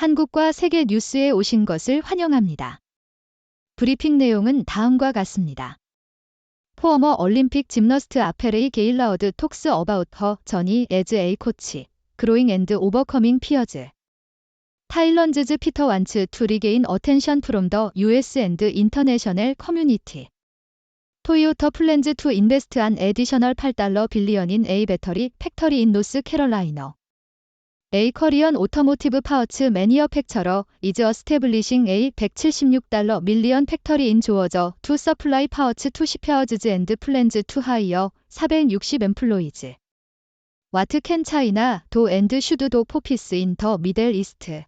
한국과 세계 뉴스에 오신 것을 환영합니다. 브리핑 내용은 다음과 같습니다. 포어머 올림픽 짐너스트 아페레이 게일라우드 톡스 어바웃 허 저니 에즈 에이 코치, 그로잉 앤드 오버커밍 피어즈. 타일런즈즈 피터 완츠 투 리게인 어텐션 프롬 더 US 앤드 인터내셔널 커뮤니티. 토요타 플랜즈 투 인베스트 안 에디셔널 $8 빌리언 인 A 배터리 팩터리 인 노스 캐롤라이너. A 커리언 오토모티브 파워츠 매니어팩처러 이즈 어스태블리싱 A $176 밀리언 팩터리 인 조어저 투 서플라이 파워츠 투 시페어즈즈 앤드 플랜즈 투 하이어 460 엠플로이즈. 와트 캔 차이나 도 앤드 슈드 도 포피스 인 더 미델 이스트.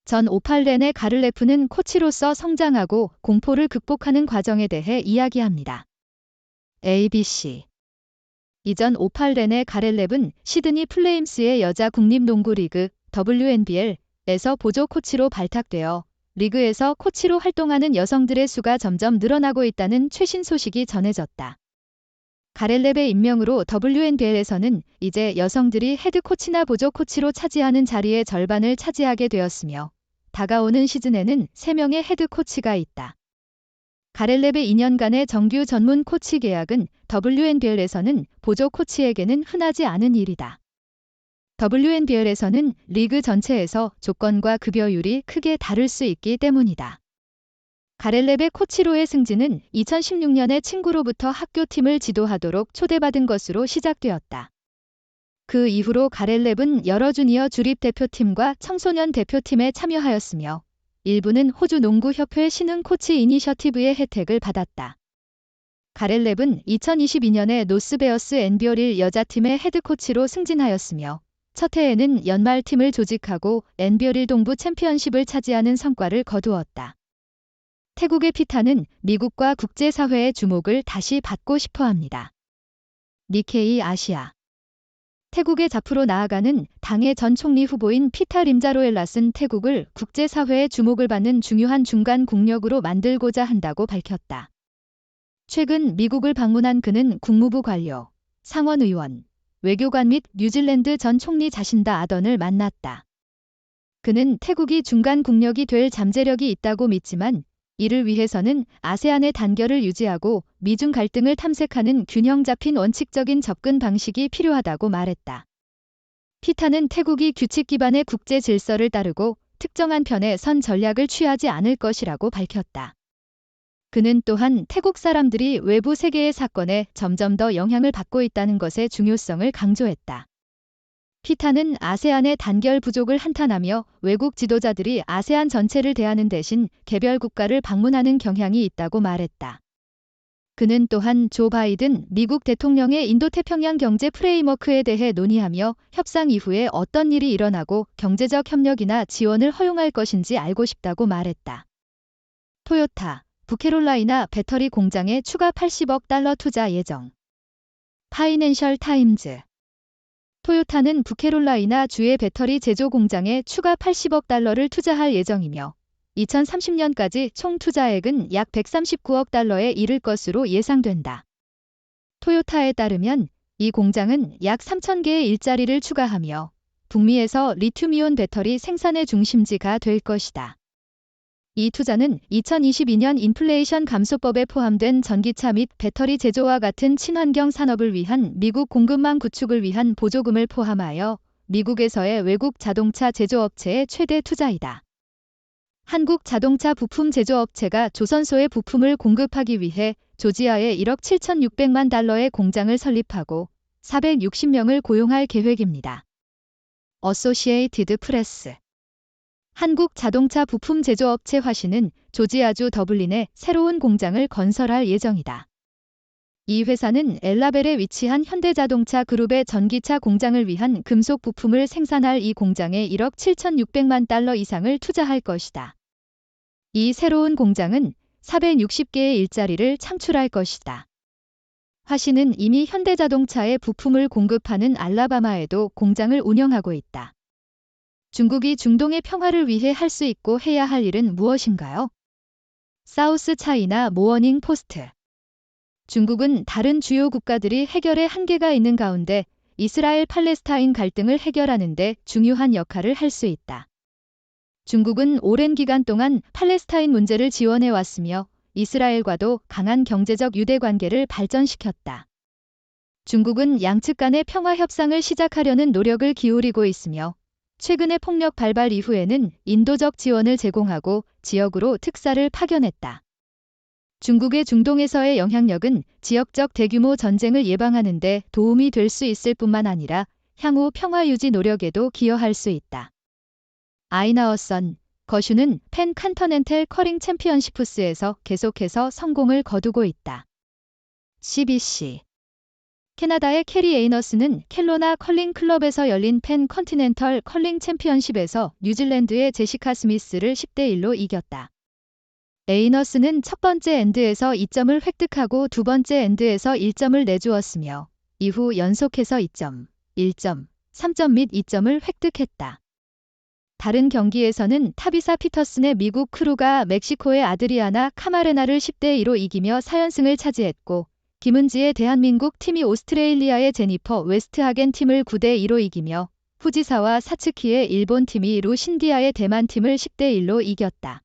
전 오팔렌의 가를레프는 코치로서 성장하고 공포를 극복하는 과정에 대해 이야기합니다. ABC. 이전 오팔렌의 가렐렙은 시드니 플레임스의 여자 국립농구리그 WNBL에서 보조 코치로 발탁되어 리그에서 코치로 활동하는 여성들의 수가 점점 늘어나고 있다는 최신 소식이 전해졌다. 가렐렙의 임명으로 WNBL에서는 이제 여성들이 헤드 코치나 보조 코치로 차지하는 자리의 절반을 차지하게 되었으며 다가오는 시즌에는 3명의 헤드 코치가 있다. 가렐렙의 2년간의 정규 전문 코치 계약은 WNBL에서는 보조 코치에게는 흔하지 않은 일이다. WNBL에서는 리그 전체에서 조건과 급여율이 크게 다를 수 있기 때문이다. 가렐렙의 코치로의 승진은 2016년에 친구로부터 학교팀을 지도하도록 초대받은 것으로 시작되었다. 그 이후로 가렐렙은 여러 주니어 주립 대표팀과 청소년 대표팀에 참여하였으며 일부는 호주 농구협회 신흥 코치 이니셔티브의 혜택을 받았다. 가렐렙은 2022년에 노스베어스 엔비어릴 여자팀의 헤드코치로 승진하였으며 첫 해에는 연말팀을 조직하고 엔비어릴 동부 챔피언십을 차지하는 성과를 거두었다. 태국의 피타는 미국과 국제사회의 주목을 다시 받고 싶어합니다. 니케이 아시아. 태국의 잡으로 나아가는 당의 전 총리 후보인 피타 림자로엘랏은 태국을 국제사회의 주목을 받는 중요한 중간 국력으로 만들고자 한다고 밝혔다. 최근 미국을 방문한 그는 국무부 관료, 상원 의원, 외교관 및 뉴질랜드 전 총리 자신다 아던을 만났다. 그는 태국이 중간 국력이 될 잠재력이 있다고 믿지만 이를 위해서는 아세안의 단결을 유지하고 미중 갈등을 탐색하는 균형 잡힌 원칙적인 접근 방식이 필요하다고 말했다. 피타는 태국이 규칙 기반의 국제 질서를 따르고 특정한 편에 선 전략을 취하지 않을 것이라고 밝혔다. 그는 또한 태국 사람들이 외부 세계의 사건에 점점 더 영향을 받고 있다는 것의 중요성을 강조했다. 피타는 아세안의 단결 부족을 한탄하며 외국 지도자들이 아세안 전체를 대하는 대신 개별 국가를 방문하는 경향이 있다고 말했다. 그는 또한 조 바이든 미국 대통령의 인도태평양 경제 프레임워크에 대해 논의하며 협상 이후에 어떤 일이 일어나고 경제적 협력이나 지원을 허용할 것인지 알고 싶다고 말했다. 토요타, 북캐롤라이나 배터리 공장에 추가 $80억 투자 예정. 파이낸셜 타임즈. 토요타는 북캐롤라이나 주의 배터리 제조 공장에 추가 $80억 투자할 예정이며 2030년까지 총 투자액은 약 $139억 이를 것으로 예상된다. 토요타에 따르면 이 공장은 약 3,000개의 일자리를 추가하며 북미에서 리튬이온 배터리 생산의 중심지가 될 것이다. 이 투자는 2022년 인플레이션 감소법에 포함된 전기차 및 배터리 제조와 같은 친환경 산업을 위한 미국 공급망 구축을 위한 보조금을 포함하여 미국에서의 외국 자동차 제조업체의 최대 투자이다. 한국 자동차 부품 제조업체가 조선소에 부품을 공급하기 위해 조지아에 1억 7,600만 달러의 공장을 설립하고 460명을 고용할 계획입니다. 어소시에이티드 프레스. 한국 자동차 부품 제조업체 화신은 조지아주 더블린에 새로운 공장을 건설할 예정이다. 이 회사는 엘라벨에 위치한 현대자동차 그룹의 전기차 공장을 위한 금속 부품을 생산할 이 공장에 1억 7,600만 달러 이상을 투자할 것이다. 이 새로운 공장은 460개의 일자리를 창출할 것이다. 화신은 이미 현대자동차에 부품을 공급하는 알라바마에도 공장을 운영하고 있다. 중국이 중동의 평화를 위해 할 수 있고 해야 할 일은 무엇인가요? 사우스 차이나 모어닝 포스트. 중국은 다른 주요 국가들이 해결에 한계가 있는 가운데 이스라엘 팔레스타인 갈등을 해결하는 데 중요한 역할을 할 수 있다. 중국은 오랜 기간 동안 팔레스타인 문제를 지원해 왔으며 이스라엘과도 강한 경제적 유대 관계를 발전시켰다. 중국은 양측 간의 평화 협상을 시작하려는 노력을 기울이고 있으며 최근의 폭력 발발 이후에는 인도적 지원을 제공하고 지역으로 특사를 파견했다. 중국의 중동에서의 영향력은 지역적 대규모 전쟁을 예방하는 데 도움이 될 수 있을 뿐만 아니라 향후 평화 유지 노력에도 기여할 수 있다. 아이나워선 거슈는 펜 칸터넨탈 커링 챔피언시프스에서 계속해서 성공을 거두고 있다. CBC 캐나다의 캐리 에이너스는 켈로나 컬링 클럽에서 열린 펜 컨티넨털 컬링 챔피언십에서 뉴질랜드의 제시카 스미스를 10대1로 이겼다. 에이너스는 첫 번째 엔드에서 2점을 획득하고 두 번째 엔드에서 1점을 내주었으며 이후 연속해서 2점, 1점, 3점 및 2점을 획득했다. 다른 경기에서는 타비사 피터슨의 미국 크루가 멕시코의 아드리아나 카마레나를 10대2로 이기며 4연승을 차지했고 김은지의 대한민국 팀이 오스트레일리아의 제니퍼 웨스트하겐 팀을 9대2로 이기며 후지사와 사츠키의 일본 팀이 루신디아의 대만 팀을 10대1로 이겼다.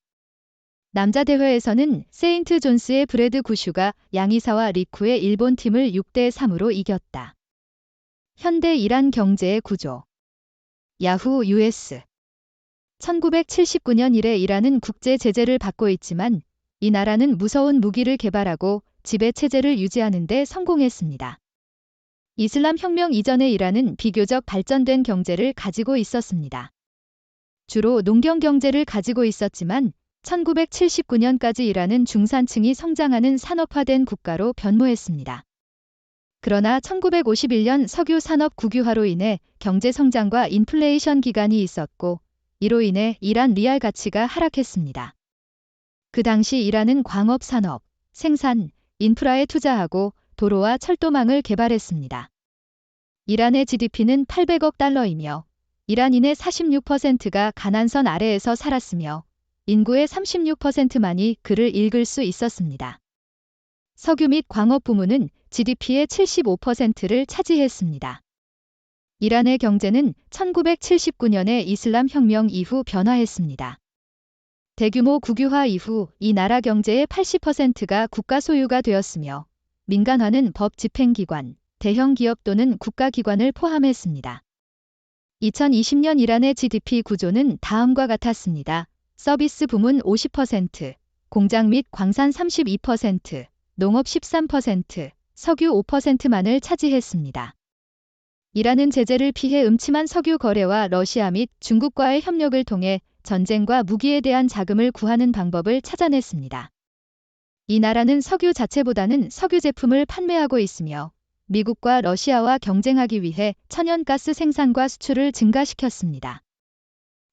남자 대회에서는 세인트 존스의 브래드 구슈가 양이사와 리쿠의 일본 팀을 6대3으로 이겼다. 현대 이란 경제의 구조. 야후 US 1979년 이래 이란은 국제 제재를 받고 있지만 이 나라는 무서운 무기를 개발하고 지배 체제를 유지하는 데 성공했습니다. 이슬람 혁명 이전의 이란은 비교적 발전된 경제를 가지고 있었습니다. 주로 농경 경제를 가지고 있었지만 1979년까지 이란은 중산층이 성장하는 산업화된 국가로 변모했습니다. 그러나 1951년 석유 산업 국유화로 인해 경제 성장과 인플레이션 기간이 있었고 이로 인해 이란 리알 가치가 하락했습니다. 그 당시 이란은 광업 산업, 생산, 인프라에 투자하고 도로와 철도망을 개발했습니다. 이란의 GDP는 800억 달러이며 이란인의 46%가 가난선 아래에서 살았으며 인구의 36%만이 글을 읽을 수 있었습니다. 석유 및 광업 부문은 GDP의 75%를 차지했습니다. 이란의 경제는 1979년의 이슬람 혁명 이후 변화했습니다. 대규모 국유화 이후 이 나라 경제의 80%가 국가 소유가 되었으며 민간화는 법 집행기관, 대형 기업 또는 국가기관을 포함했습니다. 2020년 이란의 GDP 구조는 다음과 같았습니다. 서비스 부문 50%, 공장 및 광산 32%, 농업 13%, 석유 5%만을 차지했습니다. 이란은 제재를 피해 음침한 석유 거래와 러시아 및 중국과의 협력을 통해 전쟁과 무기에 대한 자금을 구하는 방법을 찾아냈습니다. 이 나라는 석유 자체보다는 석유 제품을 판매하고 있으며 미국과 러시아와 경쟁하기 위해 천연가스 생산과 수출을 증가시켰습니다.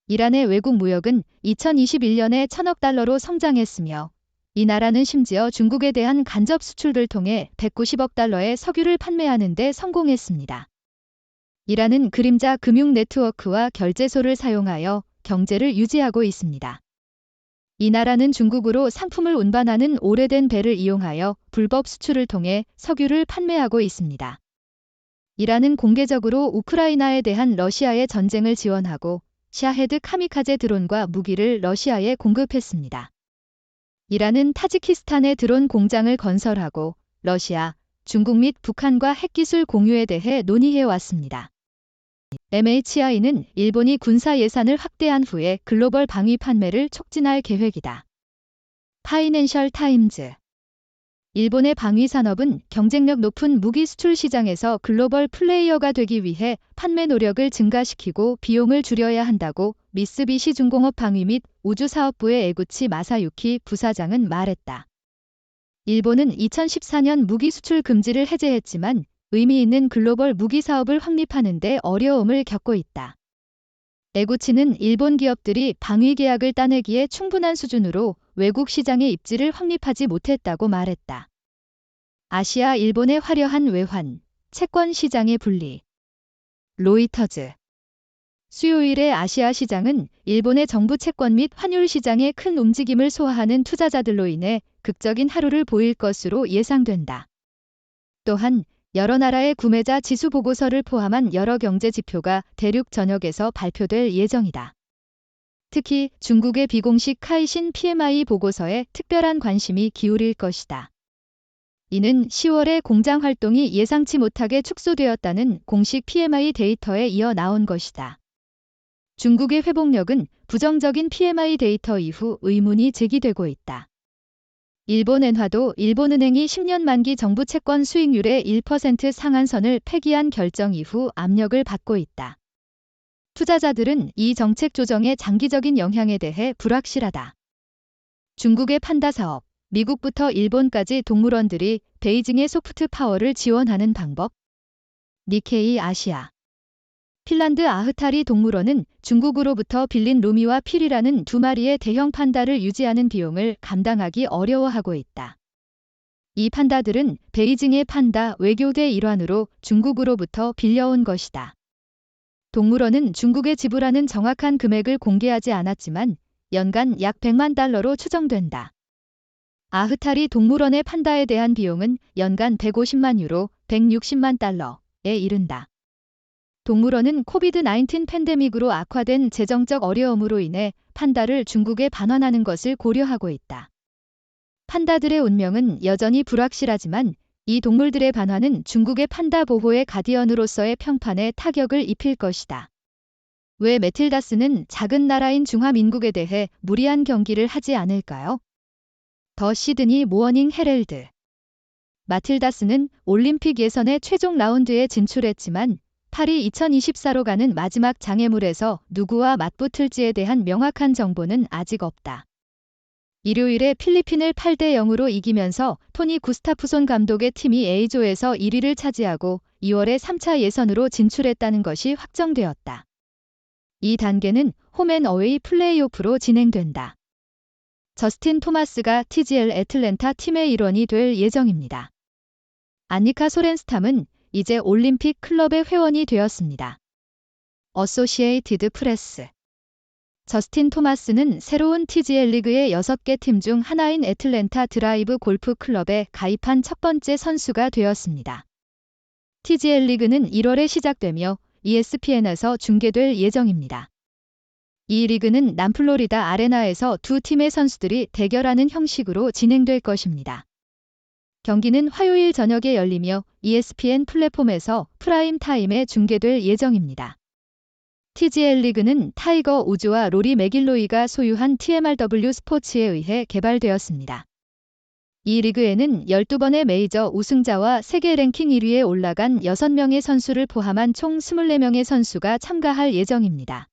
이란의 외국 무역은 2021년에 1,000억 달러로 성장했으며 이 나라는 심지어 중국에 대한 간접 수출을 통해 190억 달러의 석유를 판매하는 데 성공했습니다. 이란은 그림자 금융 네트워크와 결제소를 사용하여 경제를 유지하고 있습니다. 이 나라는 중국으로 상품을 운반하는 오래된 배를 이용하여 불법 수출을 통해 석유를 판매하고 있습니다. 이란은 공개적으로 우크라이나에 대한 러시아의 전쟁을 지원하고 샤헤드 카미카제 드론과 무기를 러시아에 공급했습니다. 이란은 타지키스탄에 드론 공장을 건설하고 러시아, 중국 및 북한과 핵기술 공유에 대해 논의해 왔습니다. MHI는 일본이 군사 예산을 확대한 후에 글로벌 방위 판매를 촉진할 계획이다. 파이낸셜 타임즈 일본의 방위 산업은 경쟁력 높은 무기 수출 시장에서 글로벌 플레이어가 되기 위해 판매 노력을 증가시키고 비용을 줄여야 한다고 미쓰비시 중공업 방위 및 우주사업부의 에구치 마사유키 부사장은 말했다. 일본은 2014년 무기 수출 금지를 해제했지만 의미 있는 글로벌 무기 사업을 확립하는 데 어려움을 겪고 있다. 에구치는 일본 기업들이 방위 계약을 따내기에 충분한 수준으로 외국 시장의 입지를 확립하지 못했다고 말했다. 아시아 일본의 화려한 외환, 채권 시장의 분리. 로이터즈 수요일의 아시아 시장은 일본의 정부 채권 및 환율 시장의 큰 움직임을 소화하는 투자자들로 인해 극적인 하루를 보일 것으로 예상된다. 또한 여러 나라의 구매자 지수 보고서를 포함한 여러 경제 지표가 대륙 전역에서 발표될 예정이다. 특히 중국의 비공식 카이신 PMI 보고서에 특별한 관심이 기울일 것이다. 이는 10월에 공장 활동이 예상치 못하게 축소되었다는 공식 PMI 데이터에 이어 나온 것이다. 중국의 회복력은 부정적인 PMI 데이터 이후 의문이 제기되고 있다. 일본엔화도 일본은행이 10년 만기 정부 채권 수익률의 1% 상한선을 폐기한 결정 이후 압력을 받고 있다. 투자자들은 이 정책 조정의 장기적인 영향에 대해 불확실하다. 중국의 판다 사업, 미국부터 일본까지 동물원들이 베이징의 소프트 파워를 지원하는 방법. 니케이 아시아. 핀란드 아흐타리 동물원은 중국으로부터 빌린 루미와 필이라는 두 마리의 대형 판다를 유지하는 비용을 감당하기 어려워하고 있다. 이 판다들은 베이징의 판다 외교의 일환으로 중국으로부터 빌려온 것이다. 동물원은 중국에 지불하는 정확한 금액을 공개하지 않았지만 연간 약 100만 달러로 추정된다. 아흐타리 동물원의 판다에 대한 비용은 연간 150만 유로, 160만 달러에 이른다. 동물원은 코비드-19 팬데믹으로 악화된 재정적 어려움으로 인해 판다를 중국에 반환하는 것을 고려하고 있다. 판다들의 운명은 여전히 불확실하지만 이 동물들의 반환은 중국의 판다 보호의 가디언으로서의 평판에 타격을 입힐 것이다. 왜 매틸다스는 작은 나라인 중화민국에 대해 무리한 경기를 하지 않을까요? 더 시드니 모어닝 헤럴드. 마틸다스는 올림픽 예선의 최종 라운드에 진출했지만 파리 2024로 가는 마지막 장애물에서 누구와 맞붙을지에 대한 명확한 정보는 아직 없다. 일요일에 필리핀을 8대 0으로 이기면서 토니 구스타프손 감독의 팀이 A조에서 1위를 차지하고 2월에 3차 예선으로 진출했다는 것이 확정되었다. 이 단계는 홈앤어웨이 플레이오프로 진행된다. 저스틴 토마스가 TGL 애틀랜타 팀의 일원이 될 예정입니다. 아니카 소렌스탐은 이제 올림픽 클럽의 회원이 되었습니다. 어소시에이티드 프레스. 저스틴 토마스는 새로운 TGL 리그의 6개 팀 중 하나인 애틀랜타 드라이브 골프 클럽에 가입한 첫 번째 선수가 되었습니다. TGL 리그는 1월에 시작되며 ESPN에서 중계될 예정입니다. 이 리그는 남플로리다 아레나에서 두 팀의 선수들이 대결하는 형식으로 진행될 것입니다. 경기는 화요일 저녁에 열리며 ESPN 플랫폼에서 프라임 타임에 중계될 예정입니다. TGL 리그는 타이거 우즈와 로리 맥일로이가 소유한 TMRW 스포츠에 의해 개발되었습니다. 이 리그에는 12번의 메이저 우승자와 세계 랭킹 1위에 올라간 6명의 선수를 포함한 총 24명의 선수가 참가할 예정입니다.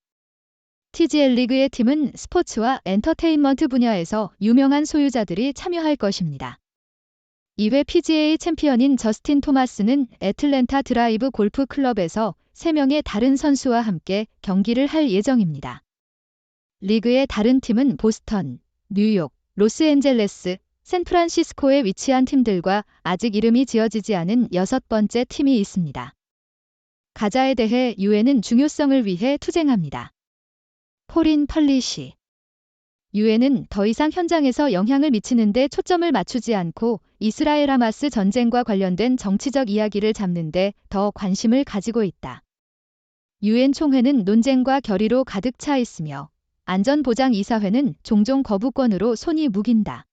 TGL 리그의 팀은 스포츠와 엔터테인먼트 분야에서 유명한 소유자들이 참여할 것입니다. 2회 PGA 챔피언인 저스틴 토마스는 애틀랜타 드라이브 골프 클럽에서 3명의 다른 선수와 함께 경기를 할 예정입니다. 리그의 다른 팀은 보스턴, 뉴욕, 로스앤젤레스, 샌프란시스코에 위치한 팀들과 아직 이름이 지어지지 않은 6번째 팀이 있습니다. 가자에 대해 유엔은 중요성을 위해 투쟁합니다. 포린 펄리시. 유엔은 더 이상 현장에서 영향을 미치는 데 초점을 맞추지 않고 이스라엘 하마스 전쟁과 관련된 정치적 이야기를 잡는 데 더 관심을 가지고 있다. 유엔 총회는 논쟁과 결의로 가득 차 있으며 안전보장이사회는 종종 거부권으로 손이 무긴다.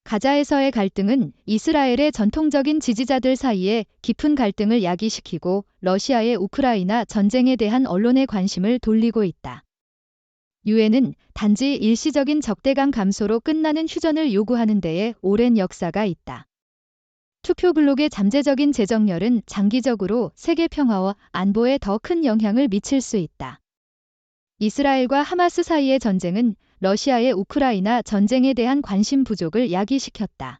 가자에서의 갈등은 이스라엘의 전통적인 지지자들 사이에 깊은 갈등을 야기시키고 러시아의 우크라이나 전쟁에 대한 언론의 관심을 돌리고 있다. 유엔은 단지 일시적인 적대감 감소로 끝나는 휴전을 요구하는 데에 오랜 역사가 있다. 투표 블록의 잠재적인 재정렬은 장기적으로 세계 평화와 안보에 더 큰 영향을 미칠 수 있다. 이스라엘과 하마스 사이의 전쟁은 러시아의 우크라이나 전쟁에 대한 관심 부족을 야기시켰다.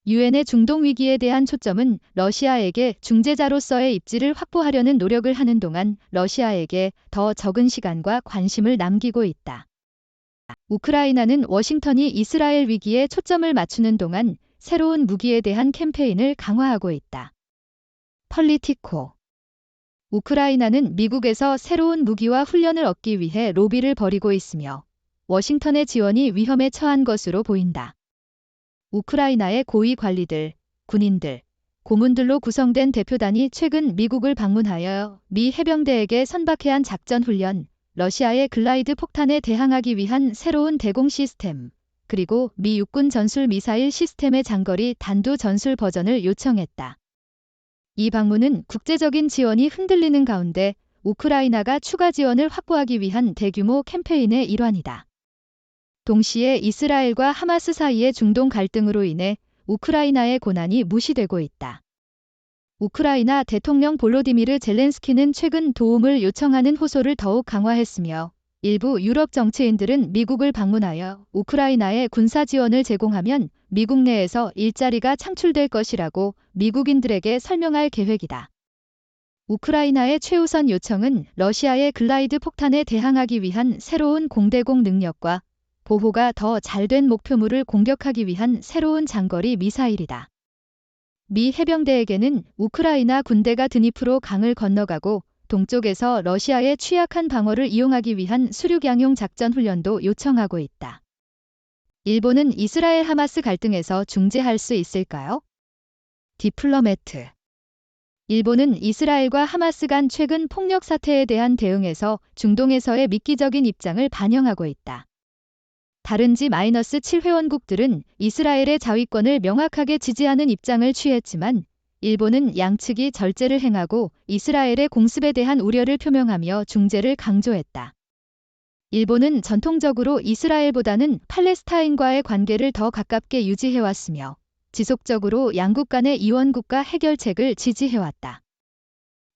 유엔의 중동 위기에 대한 초점은 러시아에게 중재자로서의 입지를 확보하려는 노력을 하는 동안 러시아에게 더 적은 시간과 관심을 남기고 있다. 우크라이나는 워싱턴이 이스라엘 위기에 초점을 맞추는 동안 새로운 무기에 대한 캠페인을 강화하고 있다. 펄리티코. 우크라이나는 미국에서 새로운 무기와 훈련을 얻기 위해 로비를 벌이고 있으며 워싱턴의 지원이 위험에 처한 것으로 보인다. 우크라이나의 고위 관리들, 군인들, 고문들로 구성된 대표단이 최근 미국을 방문하여 미 해병대에게 선박해안 작전 훈련, 러시아의 글라이드 폭탄에 대항하기 위한 새로운 대공 시스템, 그리고 미 육군 전술 미사일 시스템의 장거리 단도 전술 버전을 요청했다. 이 방문은 국제적인 지원이 흔들리는 가운데 우크라이나가 추가 지원을 확보하기 위한 대규모 캠페인의 일환이다. 동시에 이스라엘과 하마스 사이의 중동 갈등으로 인해 우크라이나의 고난이 무시되고 있다. 우크라이나 대통령 볼로디미르 젤렌스키는 최근 도움을 요청하는 호소를 더욱 강화했으며 일부 유럽 정치인들은 미국을 방문하여 우크라이나에 군사 지원을 제공하면 미국 내에서 일자리가 창출될 것이라고 미국인들에게 설명할 계획이다. 우크라이나의 최우선 요청은 러시아의 글라이드 폭탄에 대항하기 위한 새로운 공대공 능력과 보호가 더 잘된 목표물을 공격하기 위한 새로운 장거리 미사일이다. 미 해병대에게는 우크라이나 군대가 드니프로 강을 건너가고 동쪽에서 러시아의 취약한 방어를 이용하기 위한 수륙양용 작전 훈련도 요청하고 있다. 일본은 이스라엘 하마스 갈등에서 중재할 수 있을까요? 디플로매트. 일본은 이스라엘과 하마스 간 최근 폭력 사태에 대한 대응에서 중동에서의 미끼적인 입장을 반영하고 있다. 다른 G-7 회원국들은 이스라엘의 자위권을 명확하게 지지하는 입장을 취했지만 일본은 양측이 절제를 행하고 이스라엘의 공습에 대한 우려를 표명하며 중재를 강조했다. 일본은 전통적으로 이스라엘보다는 팔레스타인과의 관계를 더 가깝게 유지해왔으며 지속적으로 양국 간의 이원국가 해결책을 지지해왔다.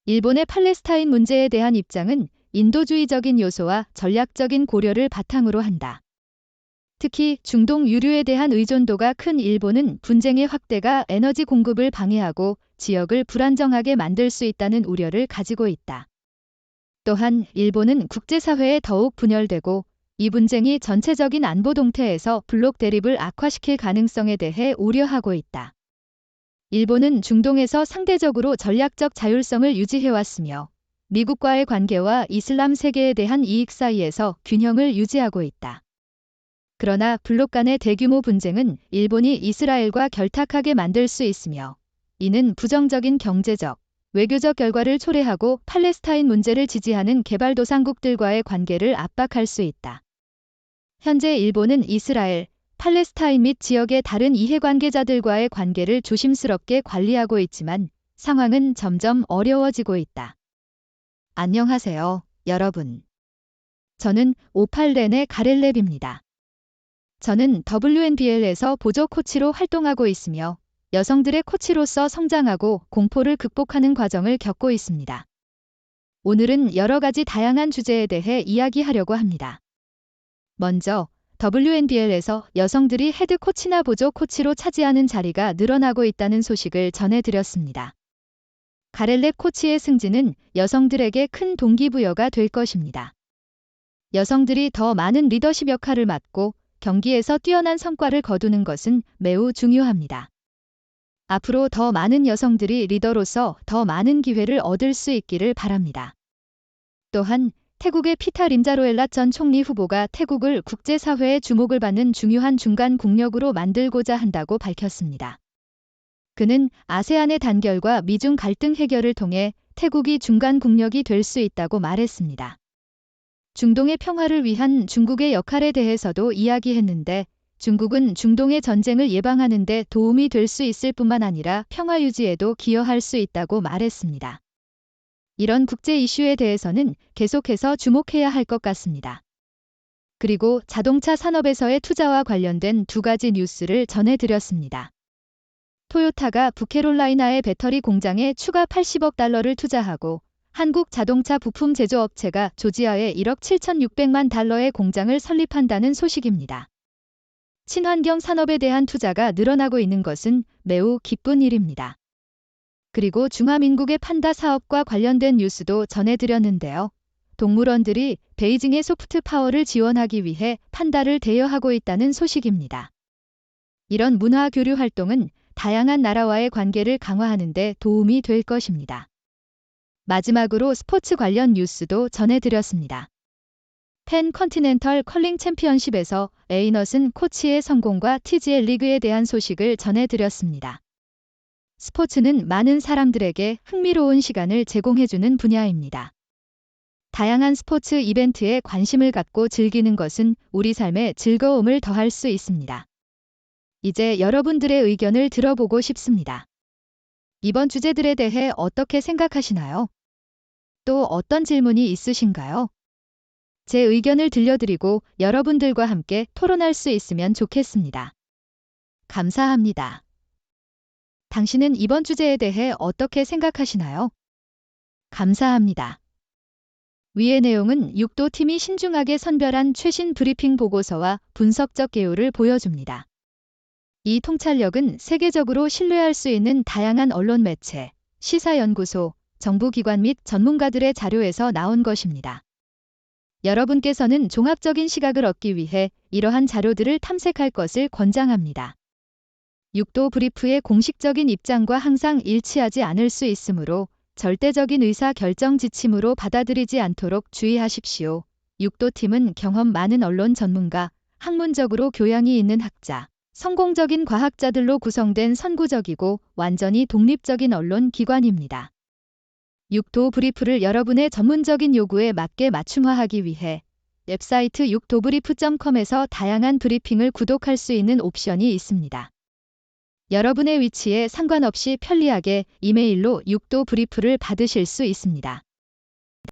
일본의 팔레스타인 문제에 대한 입장은 인도주의적인 요소와 전략적인 고려를 바탕으로 한다. 특히 중동 유류에 대한 의존도가 큰 일본은 분쟁의 확대가 에너지 공급을 방해하고 지역을 불안정하게 만들 수 있다는 우려를 가지고 있다. 또한 일본은 국제사회에 더욱 분열되고 이 분쟁이 전체적인 안보 동태에서 블록 대립을 악화시킬 가능성에 대해 우려하고 있다. 일본은 중동에서 상대적으로 전략적 자율성을 유지해왔으며 미국과의 관계와 이슬람 세계에 대한 이익 사이에서 균형을 유지하고 있다. 그러나 블록 간의 대규모 분쟁은 일본이 이스라엘과 결탁하게 만들 수 있으며 이는 부정적인 경제적, 외교적 결과를 초래하고 팔레스타인 문제를 지지하는 개발도상국들과의 관계를 압박할 수 있다. 현재 일본은 이스라엘, 팔레스타인 및 지역의 다른 이해관계자들과의 관계를 조심스럽게 관리하고 있지만 상황은 점점 어려워지고 있다. 안녕하세요, 여러분. 저는 58렌의 가렐렙입니다. 저는 WNBL에서 보조 코치로 활동하고 있으며 여성들의 코치로서 성장하고 공포를 극복하는 과정을 겪고 있습니다. 오늘은 여러 가지 다양한 주제에 대해 이야기하려고 합니다. 먼저 WNBL에서 여성들이 헤드 코치나 보조 코치로 차지하는 자리가 늘어나고 있다는 소식을 전해드렸습니다. 가렐렙 코치의 승진은 여성들에게 큰 동기부여가 될 것입니다. 여성들이 더 많은 리더십 역할을 맡고 경기에서 뛰어난 성과를 거두는 것은 매우 중요합니다. 앞으로 더 많은 여성들이 리더로서 더 많은 기회를 얻을 수 있기를 바랍니다. 또한 태국의 피타 림자로엘랏 전 총리 후보가 태국을 국제사회의 주목을 받는 중요한 중간 국력으로 만들고자 한다고 밝혔습니다. 그는 아세안의 단결과 미중 갈등 해결을 통해 태국이 중간 국력이 될 수 있다고 말했습니다. 중동의 평화를 위한 중국의 역할에 대해서도 이야기했는데 중국은 중동의 전쟁을 예방하는 데 도움이 될 수 있을 뿐만 아니라 평화 유지에도 기여할 수 있다고 말했습니다. 이런 국제 이슈에 대해서는 계속해서 주목해야 할 것 같습니다. 그리고 자동차 산업에서의 투자와 관련된 두 가지 뉴스를 전해드렸습니다. 토요타가 북캐롤라이나의 배터리 공장에 추가 80억 달러를 투자하고 한국 자동차 부품 제조업체가 조지아에 1억 7,600만 달러의 공장을 설립한다는 소식입니다. 친환경 산업에 대한 투자가 늘어나고 있는 것은 매우 기쁜 일입니다. 그리고 중화민국의 판다 사업과 관련된 뉴스도 전해드렸는데요. 동물원들이 베이징의 소프트 파워를 지원하기 위해 판다를 대여하고 있다는 소식입니다. 이런 문화 교류 활동은 다양한 나라와의 관계를 강화하는 데 도움이 될 것입니다. 마지막으로 스포츠 관련 뉴스도 전해드렸습니다. 펜 컨티넨털 컬링 챔피언십에서 에이너슨 코치의 성공과 TGL 리그에 대한 소식을 전해드렸습니다. 스포츠는 많은 사람들에게 흥미로운 시간을 제공해주는 분야입니다. 다양한 스포츠 이벤트에 관심을 갖고 즐기는 것은 우리 삶에 즐거움을 더할 수 있습니다. 이제 여러분들의 의견을 들어보고 싶습니다. 이번 주제들에 대해 어떻게 생각하시나요? 또 어떤 질문이 있으신가요? 제 의견을 들려드리고 여러분들과 함께 토론할 수 있으면 좋겠습니다. 감사합니다. 당신은 이번 주제에 대해 어떻게 생각하시나요? 감사합니다. 위의 내용은 육도 팀이 신중하게 선별한 최신 브리핑 보고서와 분석적 개요를 보여줍니다. 이 통찰력은 세계적으로 신뢰할 수 있는 다양한 언론 매체, 시사연구소, 정부기관 및 전문가들의 자료에서 나온 것입니다. 여러분께서는 종합적인 시각을 얻기 위해 이러한 자료들을 탐색할 것을 권장합니다. 육도 브리프의 공식적인 입장과 항상 일치하지 않을 수 있으므로 절대적인 의사 결정 지침으로 받아들이지 않도록 주의하십시오. 육도팀은 경험 많은 언론 전문가, 학문적으로 교양이 있는 학자, 성공적인 과학자들로 구성된 선구적이고 완전히 독립적인 언론 기관입니다. 육도 브리프를 여러분의 전문적인 요구에 맞게 맞춤화하기 위해 웹사이트 육도브리프.com에서 다양한 브리핑을 구독할 수 있는 옵션이 있습니다. 여러분의 위치에 상관없이 편리하게 이메일로 육도 브리프를 받으실 수 있습니다.